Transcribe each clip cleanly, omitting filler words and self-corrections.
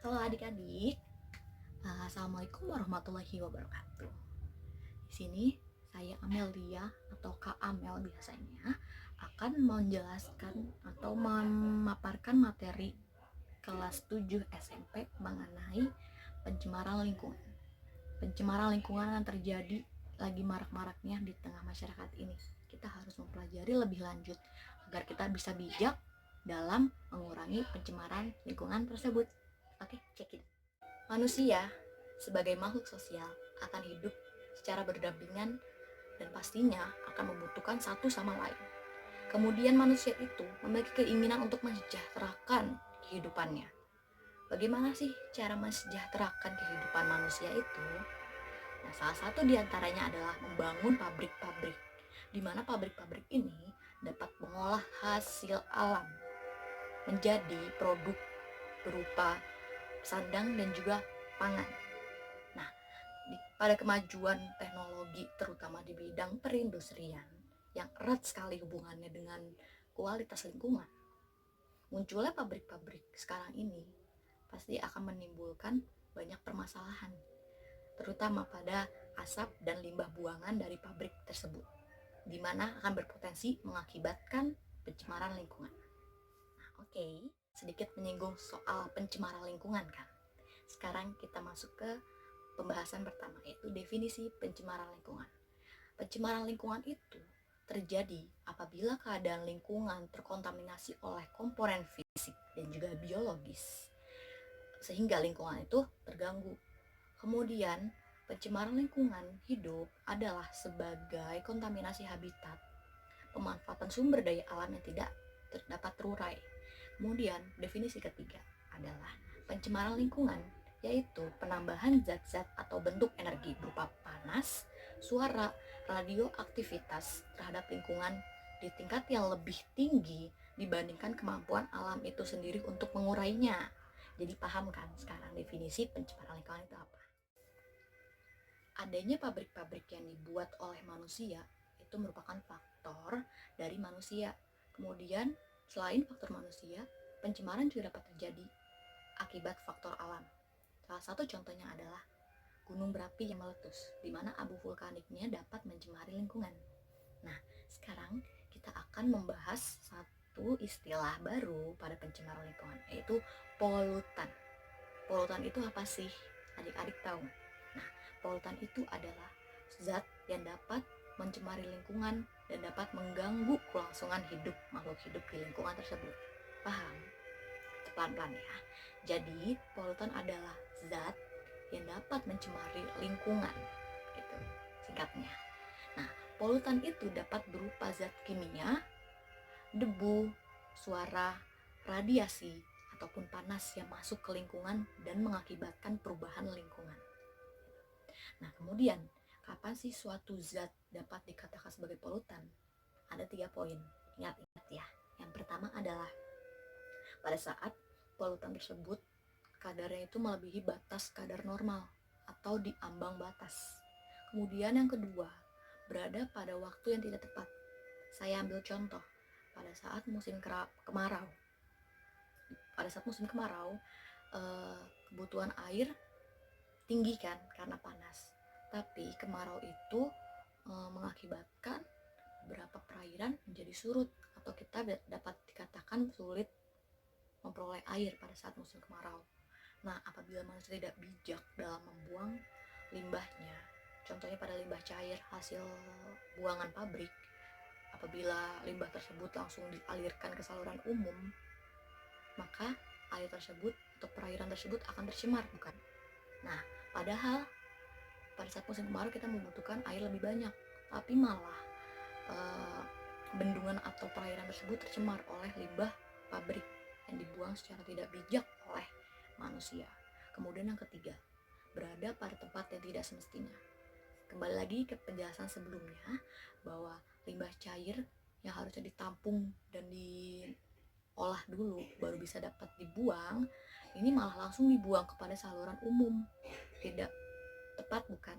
Halo adik-adik, Assalamualaikum warahmatullahi wabarakatuh. Di sini saya Amelia atau Kak Amel biasanya akan menjelaskan atau memaparkan materi kelas 7 SMP mengenai pencemaran lingkungan. Pencemaran lingkungan yang terjadi lagi marak-maraknya di tengah masyarakat ini. Kita harus mempelajari lebih lanjut agar kita bisa bijak dalam mengurangi pencemaran lingkungan tersebut. Oke, check it. Manusia sebagai makhluk sosial akan hidup secara berdampingan dan pastinya akan membutuhkan satu sama lain. Kemudian manusia itu memiliki keinginan untuk mensejahterakan kehidupannya. Bagaimana sih cara mensejahterakan kehidupan manusia itu? Nah, salah satu diantaranya adalah membangun pabrik-pabrik, di mana pabrik-pabrik ini dapat mengolah hasil alam menjadi produk berupa sandang dan juga pangan. Nah, pada kemajuan teknologi terutama di bidang perindustrian yang erat sekali hubungannya dengan kualitas lingkungan, munculnya pabrik-pabrik sekarang ini pasti akan menimbulkan banyak permasalahan, terutama pada asap dan limbah buangan dari pabrik tersebut, di mana akan berpotensi mengakibatkan pencemaran lingkungan. Nah, oke, sedikit menyinggung soal pencemaran lingkungan kan. Sekarang kita masuk ke pembahasan pertama, yaitu definisi pencemaran lingkungan. Pencemaran lingkungan itu terjadi apabila keadaan lingkungan terkontaminasi oleh komponen fisik dan juga biologis, sehingga lingkungan itu terganggu. Kemudian, pencemaran lingkungan hidup adalah sebagai kontaminasi habitat, pemanfaatan sumber daya alam yang tidak dapat terurai. Kemudian, definisi ketiga adalah pencemaran lingkungan, yaitu penambahan zat-zat atau bentuk energi berupa panas, suara, radioaktivitas terhadap lingkungan di tingkat yang lebih tinggi dibandingkan kemampuan alam itu sendiri untuk mengurainya. Jadi paham kan sekarang definisi pencemaran lingkungan itu apa? Adanya pabrik-pabrik yang dibuat oleh manusia itu merupakan faktor dari manusia. Kemudian selain faktor manusia, pencemaran juga dapat terjadi akibat faktor alam. Salah satu contohnya adalah gunung berapi yang meletus, di mana abu vulkaniknya dapat mencemari lingkungan. Nah, sekarang kita akan membahas satu istilah baru pada pencemaran lingkungan, yaitu polutan. Polutan itu apa sih? Adik-adik tahu? Nah, polutan itu adalah zat yang dapat mencemari lingkungan dan dapat mengganggu kelangsungan hidup makhluk hidup di lingkungan tersebut. Paham? Pelan-pelan ya. Jadi, polutan adalah zat yang dapat mencemari lingkungan, gitu singkatnya. Nah, polutan itu dapat berupa zat kimia, debu, suara, radiasi, ataupun panas yang masuk ke lingkungan dan mengakibatkan perubahan lingkungan. Nah, kemudian, kapan sih suatu zat dapat dikatakan sebagai polutan? Ada 3 poin. Ingat-ingat ya. Yang pertama adalah pada saat polutan tersebut kadarnya itu melebihi batas kadar normal atau di ambang batas. Kemudian yang kedua, berada pada waktu yang tidak tepat. Saya ambil contoh, pada saat musim kemarau. Pada saat musim kemarau, kebutuhan air tinggi kan karena panas. Tapi kemarau itu mengakibatkan beberapa perairan menjadi surut atau kita dapat dikatakan sulit memperoleh air pada saat musim kemarau. Nah, apabila manusia tidak bijak dalam membuang limbahnya, contohnya pada limbah cair hasil buangan pabrik, apabila limbah tersebut langsung dialirkan ke saluran umum, maka air tersebut atau perairan tersebut akan tercemar, bukan? Nah, padahal pada saat musim kemarau kita membutuhkan air lebih banyak, tapi malah bendungan atau perairan tersebut tercemar oleh limbah pabrik yang dibuang secara tidak bijak oleh manusia. Kemudian yang ketiga, berada pada tempat yang tidak semestinya. Kembali lagi ke penjelasan sebelumnya bahwa limbah cair yang harusnya ditampung dan diolah dulu baru bisa dapat dibuang, ini malah langsung dibuang kepada saluran umum. Tidak tepat, bukan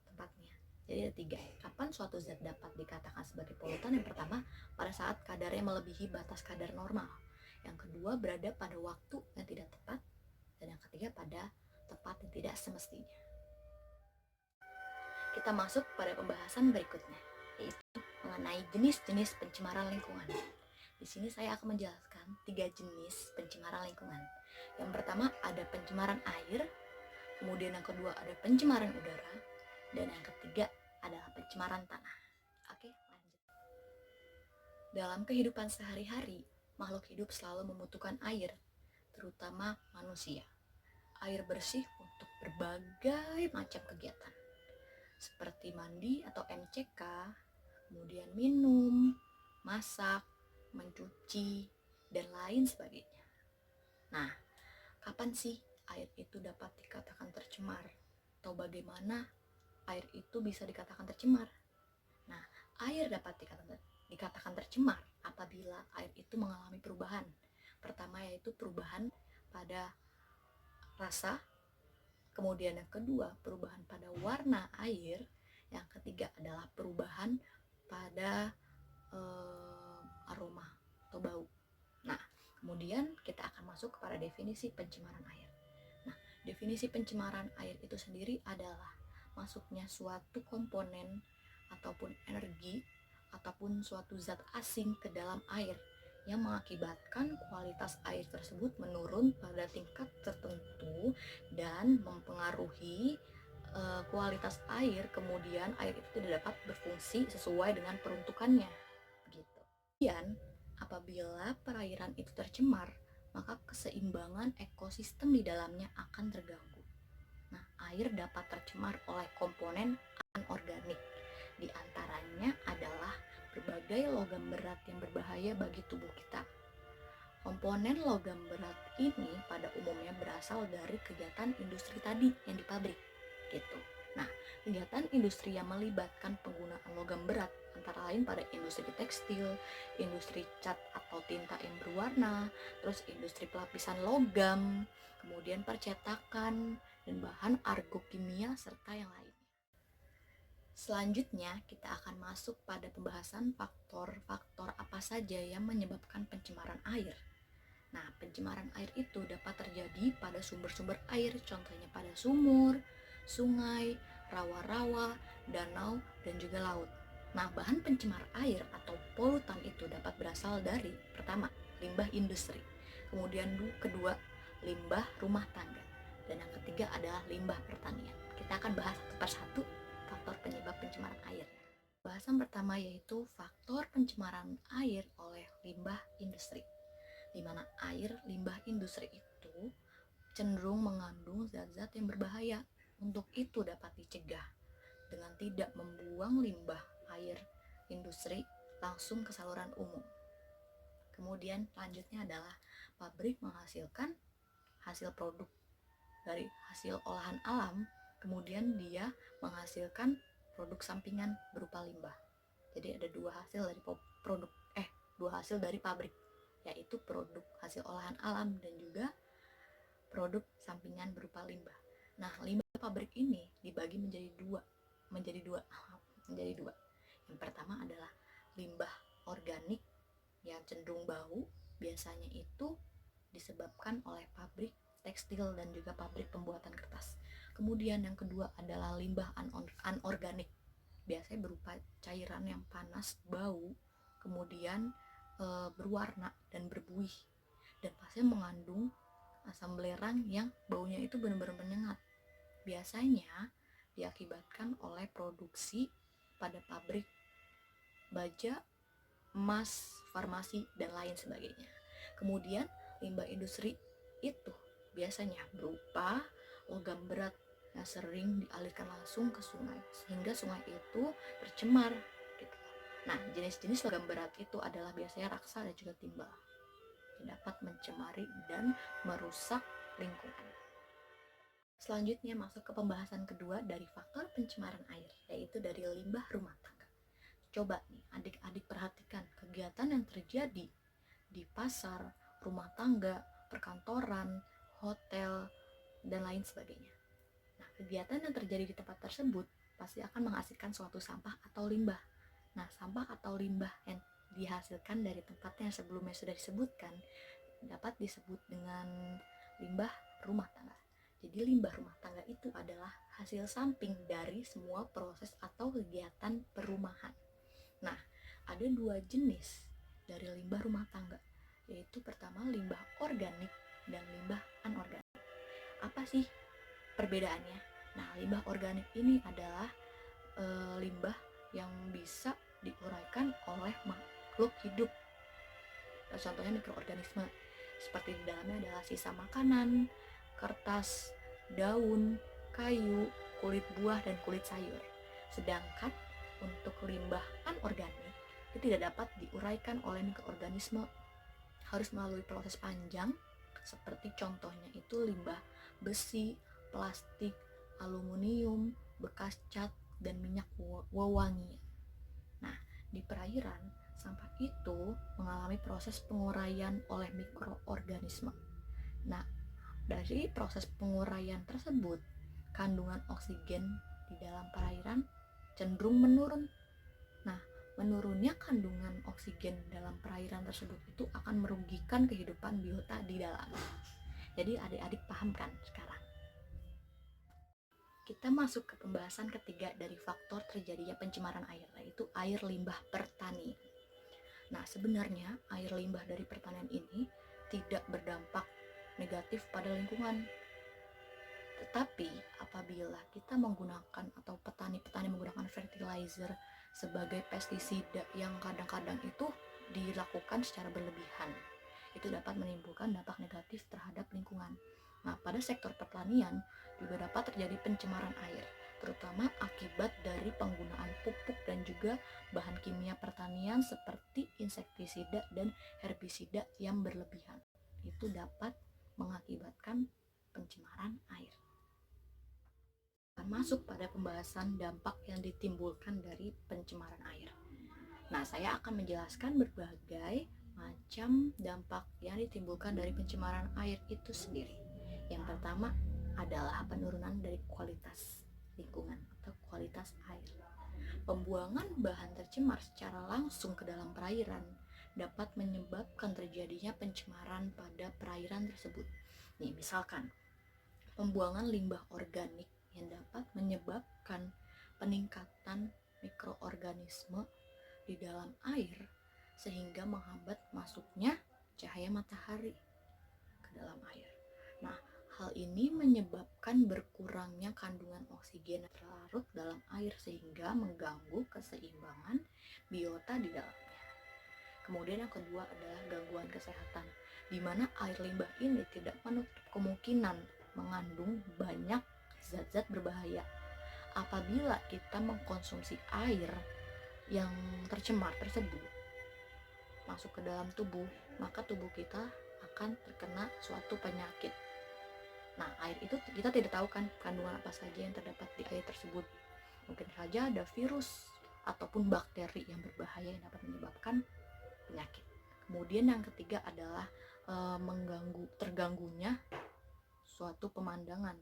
tempatnya. Jadi ada 3. Kapan suatu zat dapat dikatakan sebagai polutan? Yang pertama, pada saat kadarnya melebihi batas kadar normal. Yang kedua, berada pada waktu yang tidak tepat. Dan yang ketiga, bekerja pada tempat yang tidak semestinya. Kita masuk pada pembahasan berikutnya, yaitu mengenai jenis-jenis pencemaran lingkungan. Di sini saya akan menjelaskan 3 jenis pencemaran lingkungan. Yang pertama ada pencemaran air, kemudian yang kedua ada pencemaran udara, dan yang ketiga adalah pencemaran tanah. Oke, lanjut. Dalam kehidupan sehari-hari, makhluk hidup selalu membutuhkan air, terutama manusia. Air bersih untuk berbagai macam kegiatan, seperti mandi atau MCK, kemudian minum, masak, mencuci, dan lain sebagainya. Nah, kapan sih air itu dapat dikatakan tercemar? Atau bagaimana air itu bisa dikatakan tercemar? Nah, air dapat dikatakan tercemar apabila air itu mengalami perubahan. Pertama yaitu perubahan pada rasa, kemudian yang kedua perubahan pada warna air, yang ketiga adalah perubahan pada aroma atau bau. Nah, kemudian kita akan masuk kepada definisi pencemaran air. Nah, definisi pencemaran air itu sendiri adalah masuknya suatu komponen ataupun energi ataupun suatu zat asing ke dalam air yang mengakibatkan kualitas air tersebut menurun pada tingkat tertentu dan mempengaruhi kualitas air, kemudian air itu tidak dapat berfungsi sesuai dengan peruntukannya begitu. Kemudian apabila perairan itu tercemar, maka keseimbangan ekosistem di dalamnya akan terganggu. Nah, air dapat tercemar oleh komponen anorganik. Di antaranya adalah berbagai logam berat yang berbahaya bagi tubuh kita. Komponen logam berat ini pada umumnya berasal dari kegiatan industri tadi yang di pabrik gitu. Nah, kegiatan industri yang melibatkan penggunaan logam berat antara lain pada industri tekstil, industri cat atau tinta yang berwarna, terus industri pelapisan logam, kemudian percetakan dan bahan argokimia serta yang lainnya. Selanjutnya, kita akan masuk pada pembahasan faktor-faktor apa saja yang menyebabkan pencemaran air. Nah, pencemaran air itu dapat terjadi pada sumber-sumber air, contohnya pada sumur, sungai, rawa-rawa, danau, dan juga laut. Nah, bahan pencemar air atau polutan itu dapat berasal dari, pertama, limbah industri, kemudian kedua, limbah rumah tangga, dan yang ketiga adalah limbah pertanian. Kita akan bahas satu persatu faktor penyebab pencemaran air. Bahasan pertama yaitu faktor pencemaran air oleh limbah industri, di mana air limbah industri itu cenderung mengandung zat-zat yang berbahaya. Untuk itu dapat dicegah dengan tidak membuang limbah air industri langsung ke saluran umum. Kemudian selanjutnya adalah pabrik menghasilkan hasil produk dari hasil olahan alam, kemudian dia menghasilkan produk sampingan berupa limbah. Jadi ada dua hasil dari pabrik, yaitu produk hasil olahan alam dan juga produk sampingan berupa limbah. Nah, limbah pabrik ini dibagi menjadi dua. Yang pertama adalah limbah organik yang cenderung bau, biasanya itu disebabkan oleh pabrik tekstil dan juga pabrik pembuatan kertas. Kemudian yang kedua adalah limbah anorganik, biasanya berupa cairan yang panas, bau, kemudian berwarna dan berbuih, dan pasti mengandung asam belerang yang baunya itu benar-benar menyengat. Biasanya diakibatkan oleh produksi pada pabrik baja, emas, farmasi, dan lain sebagainya. Kemudian limbah industri itu biasanya berupa logam berat yang sering dialirkan langsung ke sungai, sehingga sungai itu tercemar gitu. Nah, jenis-jenis logam berat itu adalah biasanya raksa dan juga timbal, yang dapat mencemari dan merusak lingkungan. Selanjutnya masuk ke pembahasan kedua dari faktor pencemaran air, yaitu dari limbah rumah tangga. Coba nih adik-adik perhatikan kegiatan yang terjadi di pasar, rumah tangga, perkantoran, hotel, dan lain sebagainya. Nah, kegiatan yang terjadi di tempat tersebut pasti akan menghasilkan suatu sampah atau limbah. Nah, sampah atau limbah yang dihasilkan dari tempat yang sebelumnya sudah disebutkan dapat disebut dengan limbah rumah tangga. Jadi limbah rumah tangga itu adalah hasil samping dari semua proses atau kegiatan perumahan. Nah, ada dua jenis dari limbah rumah tangga, yaitu pertama limbah organik dan limbah anorganik. Apa sih perbedaannya? Nah, limbah organik ini adalah limbah yang bisa diuraikan oleh makhluk hidup. Contohnya mikroorganisme, seperti di dalamnya adalah sisa makanan, kertas, daun, kayu, kulit buah, dan kulit sayur. Sedangkan untuk limbah anorganik itu tidak dapat diuraikan oleh mikroorganisme, harus melalui proses panjang, seperti contohnya itu limbah besi, plastik, aluminium, bekas cat, dan minyak wewangian. Nah, di perairan, sampah itu mengalami proses penguraian oleh mikroorganisme. Nah, dari proses penguraian tersebut, kandungan oksigen di dalam perairan cenderung menurun. Nah, menurunnya kandungan oksigen dalam perairan tersebut itu akan merugikan kehidupan biota di dalamnya. Jadi adik-adik paham kan sekarang? Kita masuk ke pembahasan ketiga dari faktor terjadinya pencemaran air, yaitu air limbah pertanian. Nah, sebenarnya air limbah dari pertanian ini tidak berdampak negatif pada lingkungan. Tetapi apabila kita menggunakan atau petani-petani menggunakan fertilizer sebagai pestisida yang kadang-kadang itu dilakukan secara berlebihan, itu dapat menimbulkan dampak negatif terhadap lingkungan. Nah, pada sektor pertanian juga dapat terjadi pencemaran air, terutama akibat dari penggunaan pupuk dan juga bahan kimia pertanian seperti insektisida dan herbisida yang berlebihan. Itu dapat mengakibatkan pencemaran air. Masuk pada pembahasan dampak yang ditimbulkan dari pencemaran air. Nah, saya akan menjelaskan berbagai macam dampak yang ditimbulkan dari pencemaran air itu sendiri. Yang pertama adalah penurunan dari kualitas lingkungan atau kualitas air. Pembuangan bahan tercemar secara langsung ke dalam perairan dapat menyebabkan terjadinya pencemaran pada perairan tersebut. Nih, misalkan pembuangan limbah organik yang dapat menyebabkan peningkatan mikroorganisme di dalam air sehingga menghambat masuknya cahaya matahari ke dalam air. Nah, hal ini menyebabkan berkurangnya kandungan oksigen terlarut dalam air sehingga mengganggu keseimbangan biota di dalamnya. Kemudian yang kedua adalah gangguan kesehatan, di mana air limbah ini tidak menutup kemungkinan mengandung banyak zat-zat berbahaya. Apabila kita mengkonsumsi air yang tercemar tersebut masuk ke dalam tubuh, maka tubuh kita akan terkena suatu penyakit. Nah, air itu kita tidak tahu kan kandungan apa saja yang terdapat di air tersebut. Mungkin saja ada virus ataupun bakteri yang berbahaya yang dapat menyebabkan penyakit. Kemudian yang ketiga adalah terganggunya suatu pemandangan.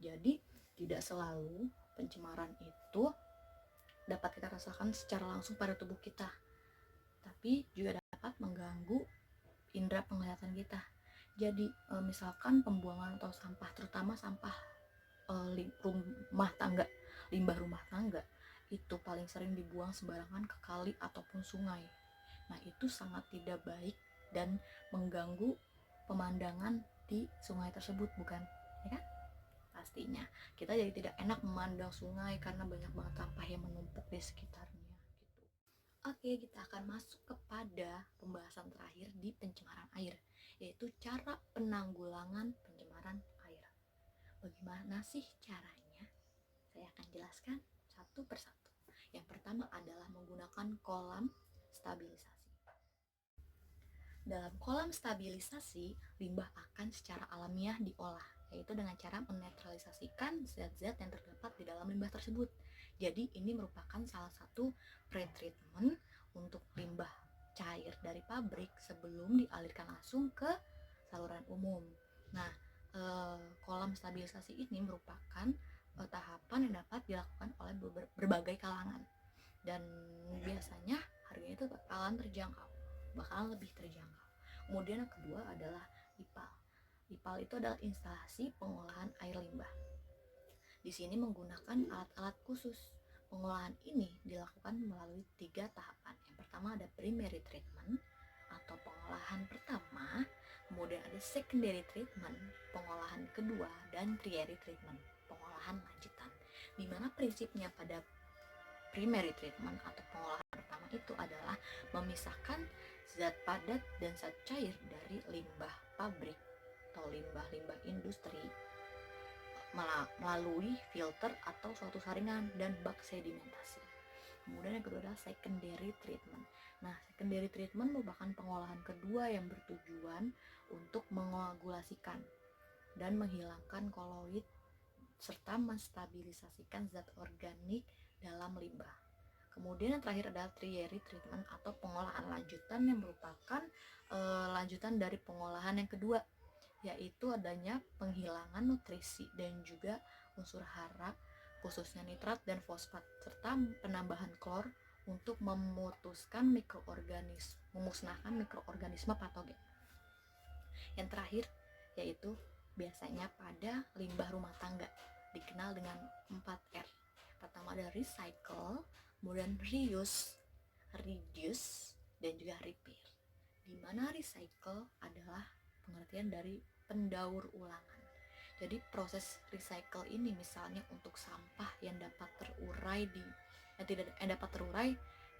Jadi tidak selalu pencemaran itu dapat kita rasakan secara langsung pada tubuh kita, tapi juga dapat mengganggu indera penglihatan kita. Jadi misalkan pembuangan atau sampah, terutama sampah rumah tangga, limbah rumah tangga itu paling sering dibuang sembarangan ke kali ataupun sungai. Nah, itu sangat tidak baik dan mengganggu pemandangan di sungai tersebut, bukan? Ya kan? Pastinya kita jadi tidak enak memandang sungai karena banyak banget sampah yang menumpuk di sekitarnya gitu. Oke, kita akan masuk kepada pembahasan terakhir di pencemaran air, yaitu cara penanggulangan pencemaran air. Bagaimana sih caranya? Saya akan jelaskan satu persatu. Yang pertama adalah menggunakan kolam stabilisasi. Dalam kolam stabilisasi, limbah akan secara alamiah diolah, yaitu dengan cara menetralisasikan zat-zat yang terdapat di dalam limbah tersebut. Jadi ini merupakan salah satu pretreatment untuk limbah cair dari pabrik sebelum dialirkan langsung ke saluran umum. Nah, kolam stabilisasi ini merupakan tahapan yang dapat dilakukan oleh berbagai kalangan, dan biasanya harganya itu bakalan lebih terjangkau. Kemudian yang kedua adalah IPAL. IPAL itu adalah instalasi pengolahan air limbah. Di sini menggunakan alat-alat khusus. Pengolahan ini dilakukan melalui 3 tahapan. Yang pertama ada primary treatment atau pengolahan pertama, kemudian ada secondary treatment, pengolahan kedua, dan tertiary treatment, pengolahan lanjutan. Di mana prinsipnya pada primary treatment atau pengolahan pertama itu adalah memisahkan zat padat dan zat cair dari limbah pabrik atau limbah-limbah industri melalui filter atau suatu saringan dan bak sedimentasi. Kemudian yang kedua adalah secondary treatment. Nah, secondary treatment merupakan pengolahan kedua yang bertujuan untuk mengoagulasikan dan menghilangkan koloid serta menstabilisasikan zat organik dalam limbah. Kemudian yang terakhir adalah tertiary treatment atau pengolahan lanjutan yang merupakan lanjutan dari pengolahan yang kedua, yaitu adanya penghilangan nutrisi dan juga unsur hara khususnya nitrat dan fosfat serta penambahan klor untuk memusnahkan mikroorganisme patogen. Yang terakhir yaitu biasanya pada limbah rumah tangga dikenal dengan 4R. Pertama ada recycle, kemudian reuse, reduce, dan juga repair. Di mana recycle adalah pengertian dari pendaur ulangan. Jadi proses recycle ini misalnya untuk sampah yang dapat terurai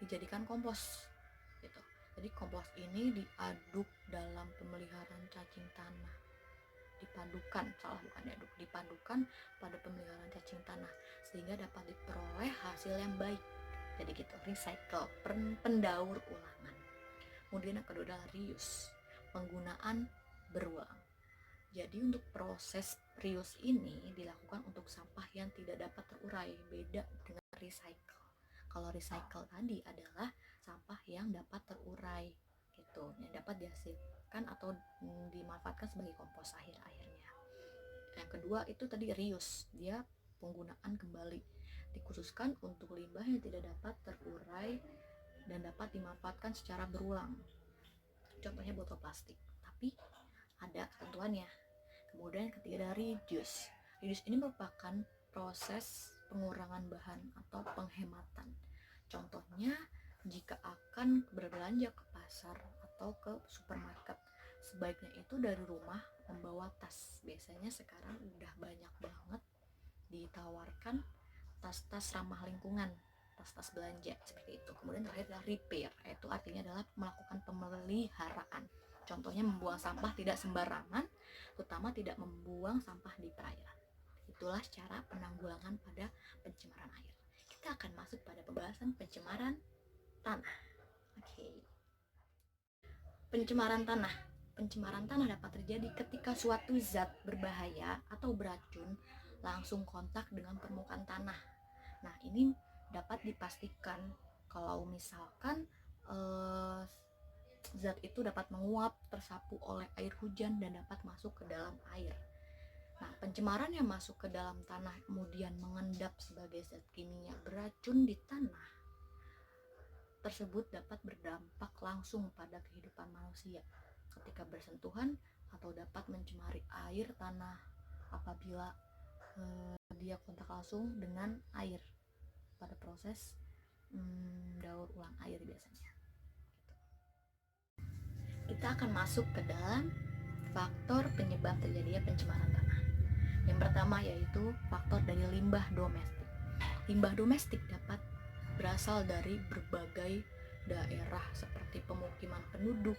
dijadikan kompos gitu. Jadi kompos ini diaduk dalam pemeliharaan cacing tanah. Dipadukan pada pemeliharaan cacing tanah sehingga dapat diperoleh hasil yang baik. Jadi gitu, recycle, pendaur ulangan. Kemudian yang kedua adalah reuse, penggunaan berulang. Jadi untuk proses reuse ini dilakukan untuk sampah yang tidak dapat terurai, beda dengan recycle. Kalau recycle tadi adalah sampah yang dapat terurai gitu, yang dapat dihasilkan atau dimanfaatkan sebagai kompos akhirnya. Yang kedua itu tadi reuse, dia penggunaan kembali, dikhususkan untuk limbah yang tidak dapat terurai dan dapat dimanfaatkan secara berulang. Contohnya botol plastik, tapi ada ketentuannya. Kemudian yang ketiga ada reduce. Reduce ini merupakan proses pengurangan bahan atau penghematan. Contohnya jika akan berbelanja ke pasar atau ke supermarket, sebaiknya itu dari rumah membawa tas. Biasanya sekarang udah banyak banget ditawarkan tas-tas ramah lingkungan, tas-tas belanja seperti itu. Kemudian terakhir adalah repair, yaitu artinya adalah melakukan pemeliharaan. Contohnya membuang sampah tidak sembarangan, terutama tidak membuang sampah di perairan. Itulah cara penanggulangan pada pencemaran air. Kita akan masuk pada pembahasan pencemaran tanah. Oke. Pencemaran tanah. Pencemaran tanah dapat terjadi ketika suatu zat berbahaya atau beracun langsung kontak dengan permukaan tanah. Nah, ini dapat dipastikan kalau misalkan zat itu dapat menguap tersapu oleh air hujan dan dapat masuk ke dalam air. Nah, pencemaran yang masuk ke dalam tanah kemudian mengendap sebagai zat kimia beracun di tanah tersebut dapat berdampak langsung pada kehidupan manusia ketika bersentuhan atau dapat mencemari air tanah apabila dia kontak langsung dengan air pada proses daur ulang air biasanya. Kita akan masuk ke dalam faktor penyebab terjadinya pencemaran tanah. Yang pertama yaitu faktor dari limbah domestik. Limbah domestik dapat berasal dari berbagai daerah seperti pemukiman penduduk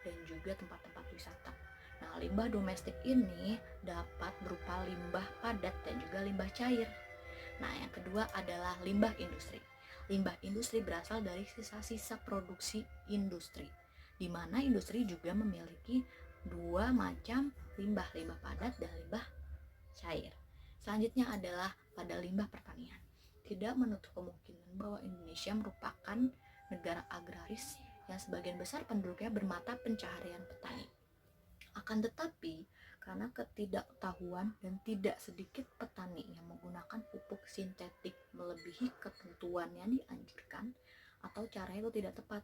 dan juga tempat-tempat wisata. Nah, limbah domestik ini dapat berupa limbah padat dan juga limbah cair. Nah, yang kedua adalah limbah industri. Limbah industri berasal dari sisa-sisa produksi industri, di mana industri juga memiliki dua macam limbah padat dan limbah cair. Selanjutnya adalah pada limbah pertanian. Tidak menutup kemungkinan bahwa Indonesia merupakan negara agraris yang sebagian besar penduduknya bermata pencaharian petani. Akan tetapi, karena ketidaktahuan dan tidak sedikit petani yang menggunakan pupuk sintetik melebihi ketentuan yang dianjurkan atau caranya itu tidak tepat,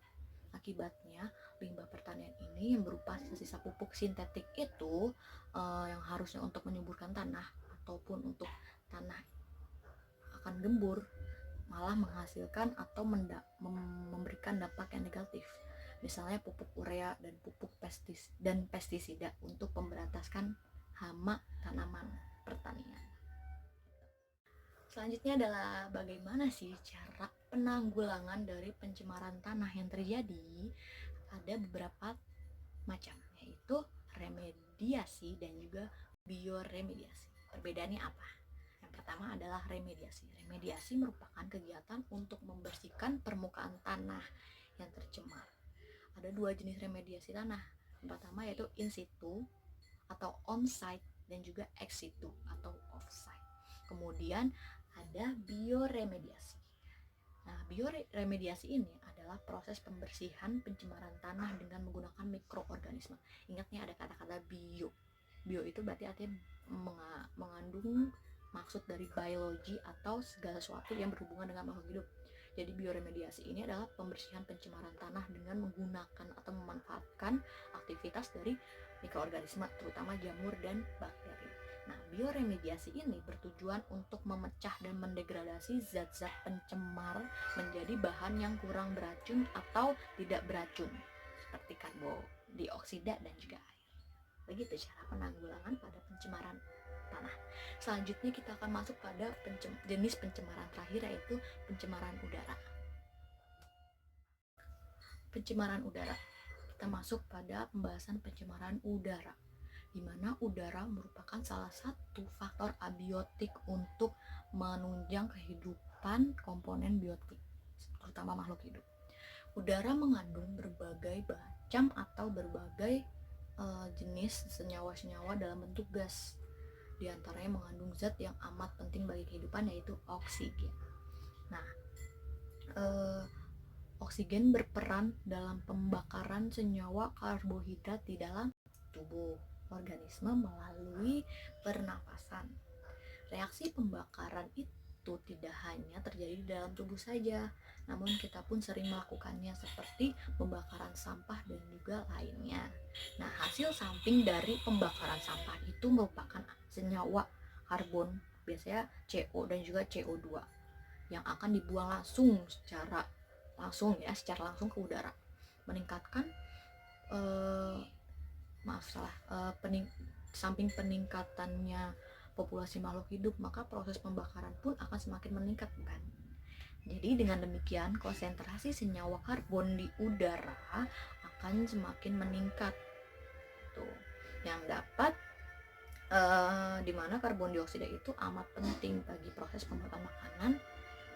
Akibatnya limbah pertanian ini yang berupa sisa-sisa pupuk sintetik itu yang harusnya untuk menyuburkan tanah ataupun untuk tanah akan gembur, malah menghasilkan atau memberikan dampak yang negatif. Misalnya pupuk urea dan pupuk pestisida untuk pemberantasan hama tanaman pertanian. Selanjutnya adalah bagaimana sih cara penanggulangan dari pencemaran tanah yang terjadi. Ada beberapa macam, yaitu remediasi dan juga bioremediasi. Perbedaannya apa? Yang pertama adalah remediasi. Remediasi merupakan kegiatan untuk membersihkan permukaan tanah yang tercemar. Ada dua jenis remediasi tanah. Yang pertama yaitu in situ atau on-site dan juga ex situ atau off-site. Kemudian ada bioremediasi. Nah, bioremediasi ini adalah proses pembersihan pencemaran tanah dengan menggunakan mikroorganisme. Ingatnya ada kata-kata bio. Bio itu berarti artinya mengandung maksud dari biologi atau segala sesuatu yang berhubungan dengan makhluk hidup. Jadi bioremediasi ini adalah pembersihan pencemaran tanah dengan menggunakan atau memanfaatkan aktivitas dari mikroorganisme, terutama jamur dan bakteri. Nah, bioremediasi ini bertujuan untuk memecah dan mendegradasi zat-zat pencemar menjadi bahan yang kurang beracun atau tidak beracun, seperti karbondioksida dan juga air. Begitu cara penanggulangan pada pencemaran tanah. Selanjutnya kita akan masuk pada jenis pencemaran terakhir, yaitu pencemaran udara. Pencemaran udara. Kita masuk pada pembahasan pencemaran udara, di mana udara merupakan salah satu faktor abiotik untuk menunjang kehidupan komponen biotik, terutama makhluk hidup. Udara mengandung berbagai macam atau berbagai jenis senyawa-senyawa dalam bentuk gas. Di antaranya mengandung zat yang amat penting bagi kehidupan, yaitu oksigen. Nah, oksigen berperan dalam pembakaran senyawa karbohidrat di dalam tubuh organisme melalui pernapasan. Reaksi pembakaran itu tidak hanya terjadi di dalam tubuh saja, namun kita pun sering melakukannya seperti pembakaran sampah dan juga lainnya. Nah, hasil samping dari pembakaran sampah itu merupakan senyawa karbon, biasanya CO dan juga CO2, yang akan dibuang secara langsung ke udara, meningkatkan samping peningkatannya populasi makhluk hidup, maka proses pembakaran pun akan semakin meningkat, bukan? Jadi dengan demikian konsentrasi senyawa karbon di udara akan semakin meningkat tuh, yang dapat dimana karbon dioksida itu amat penting bagi proses pembuatan makanan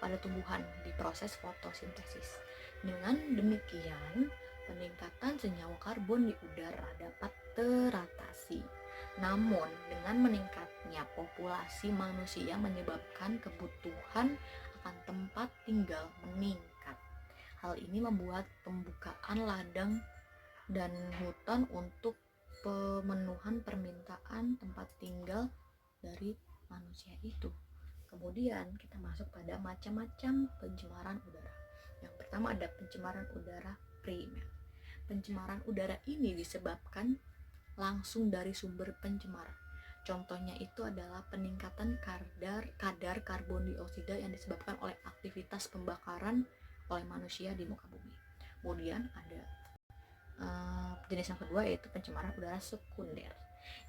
pada tumbuhan di proses fotosintesis. Dengan demikian peningkatan senyawa karbon di udara dapat teratasi. Namun dengan meningkatnya populasi manusia menyebabkan kebutuhan akan tempat tinggal meningkat. Hal ini membuat pembukaan ladang dan hutan untuk pemenuhan permintaan tempat tinggal dari manusia itu. Kemudian kita masuk pada macam-macam pencemaran udara. Yang pertama ada pencemaran udara primer. Pencemaran udara ini disebabkan langsung dari sumber pencemar. Contohnya itu adalah peningkatan kadar karbon dioksida yang disebabkan oleh aktivitas pembakaran oleh manusia di muka bumi. Kemudian ada jenis yang kedua, yaitu pencemaran udara sekunder,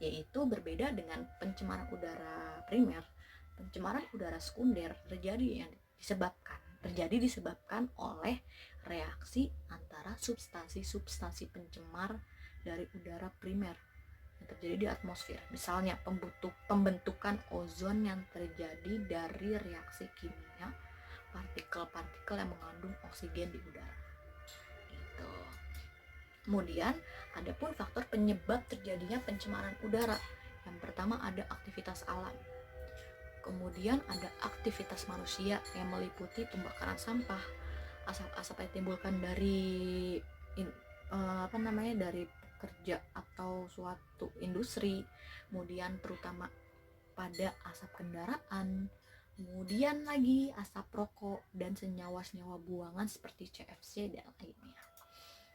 yaitu berbeda dengan pencemaran udara primer. Pencemaran udara sekunder terjadi disebabkan oleh reaksi antara substansi pencemar dari udara primer yang terjadi di atmosfer. Misalnya pembentukan ozon yang terjadi dari reaksi kimia partikel-partikel yang mengandung oksigen di udara. Gitu. Kemudian ada pun faktor penyebab terjadinya pencemaran udara. Yang pertama ada aktivitas alam. Kemudian ada aktivitas manusia yang meliputi pembakaran sampah, asap-asap yang ditimbulkan dari dari pekerja atau suatu industri, kemudian terutama pada asap kendaraan, kemudian lagi asap rokok dan senyawa-senyawa buangan seperti CFC dan lainnya.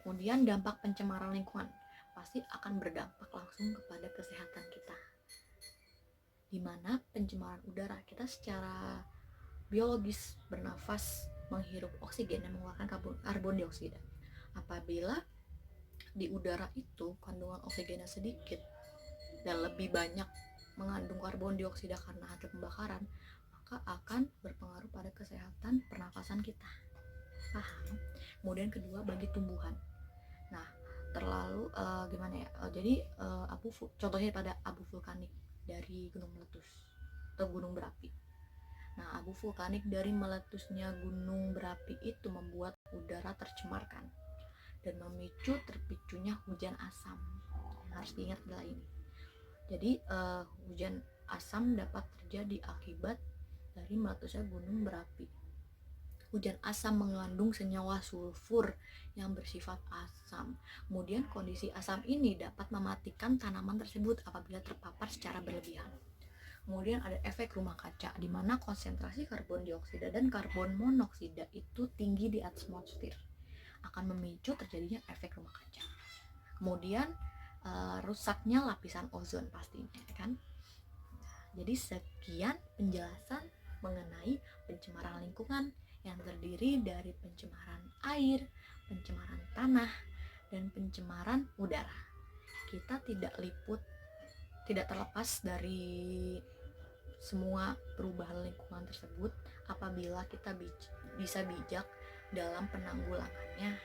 Kemudian dampak pencemaran lingkungan pasti akan berdampak langsung kepada kesehatan kita. Di mana pencemaran udara, kita secara biologis bernafas, menghirup oksigen dan mengeluarkan karbon dioksida. Apabila di udara itu kandungan oksigennya sedikit dan lebih banyak mengandung karbon dioksida karena hasil pembakaran, maka akan berpengaruh pada kesehatan pernafasan kita. Paham? Kemudian kedua, bagi tumbuhan. Nah, terlalu contohnya pada abu vulkanik dari gunung meletus atau gunung berapi. Nah, abu vulkanik dari meletusnya gunung berapi itu membuat udara tercemarkan dan memicu terpicunya hujan asam. Harus diingat adalah ini. Jadi hujan asam dapat terjadi akibat dari meletusnya gunung berapi. Hujan asam mengandung senyawa sulfur yang bersifat asam. Kemudian kondisi asam ini dapat mematikan tanaman tersebut apabila terpapar secara berlebihan. Kemudian ada efek rumah kaca, di mana konsentrasi karbon dioksida dan karbon monoksida itu tinggi di atmosfer, akan memicu terjadinya efek rumah kaca. Kemudian rusaknya lapisan ozon pastinya, kan? Jadi sekian penjelasan mengenai pencemaran lingkungan yang terdiri dari pencemaran air, pencemaran tanah, dan pencemaran udara. Kita tidak terlepas dari semua perubahan lingkungan tersebut apabila kita bisa bijak dalam penanggulangannya.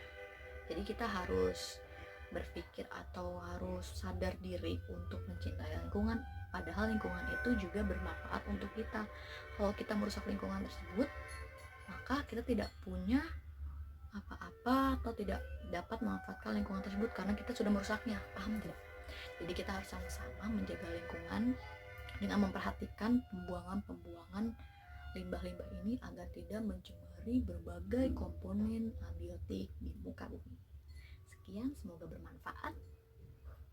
Jadi kita harus berpikir atau harus sadar diri untuk mencintai lingkungan, padahal lingkungan itu juga bermanfaat untuk kita. Kalau kita merusak lingkungan tersebut, maka kita tidak punya apa-apa atau tidak dapat memanfaatkan lingkungan tersebut karena kita sudah merusaknya. Paham tidak? Jadi kita harus sama-sama menjaga lingkungan dengan memperhatikan pembuangan limbah-limbah ini agar tidak mencemari berbagai komponen abiotik di muka bumi. Sekian, semoga bermanfaat,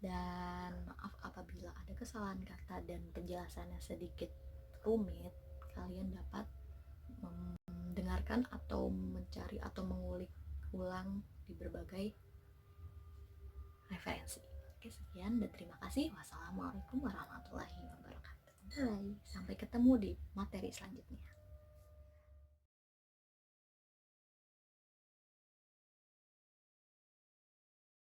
dan maaf apabila ada kesalahan kata dan penjelasannya sedikit rumit. Kalian dapat mendengarkan atau mencari atau mengulik ulang di berbagai referensi. Oke, sekian dan terima kasih. Wassalamualaikum warahmatullahi wabarakatuh. Bye. Sampai ketemu di materi selanjutnya.